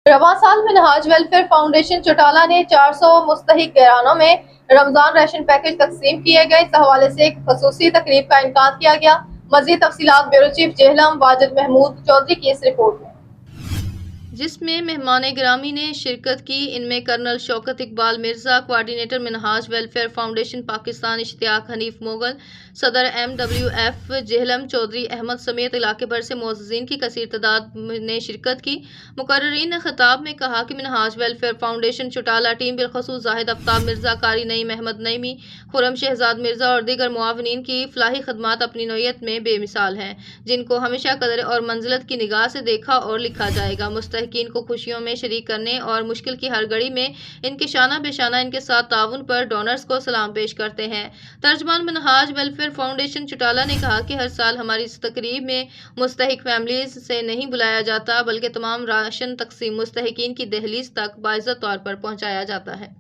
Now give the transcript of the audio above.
रवां साल Minhaj welfare foundation Chautala ने 400 मुस्तहिक घरानों में रमजान राशन पैकेज तकसीम किए गए। इस हवाले से एक खसूसी तकरीब का इनेकाद किया गया। मजीद तफसीलात ब्यूरो चीफ जेहलम वाजिद महमूद चौधरी की इस रिपोर्ट में, जिसमें मेहमान गिरामी ने शिरकत की। इनमें colonel Shaukat Iqbal Mirza, coordinator Minhaj welfare foundation Pakistan Ishtiaq Hanif Mughal, सदर MWF जेहलम चौधरी अहमद समेत इलाके भर से मुअज़्ज़िज़ीन की कसीर तादाद ने शिरकत की। मुकर्रिरीन ने खिताब में कहा कि Minhaj welfare foundation Chautala team बिलखसूस जाहिद आफ्ताब मिर्जा, कारी नईम अहमद नईमी, खुर्रम शहजाद मिर्जा और दीगर मुआविनीन की फलाही खदमात अपनी नौइयत में बेमिसाल हैं, जिनको हमेशा कदर और मंजिलत की निगाह से देखा और लिखा जाएगा। मुस्तहिकीन को खुशियों में शरीक करने और मुश्किल की हर घड़ी में इनके शाना बेशाना इनके साथ ताउन पर डोनर्स को सलाम पेश करते हैं। तर्जमान मिनहाज वेलफेयर फाउंडेशन चौटाला ने कहा कि हर साल हमारी इस तकरीब में मुस्तहिक फैमिलीज से नहीं बुलाया जाता, बल्कि तमाम राशन तकसीम मुस्तहिकीन की दहलीज तक बाइज्जत तौर पर पहुंचाया जाता है।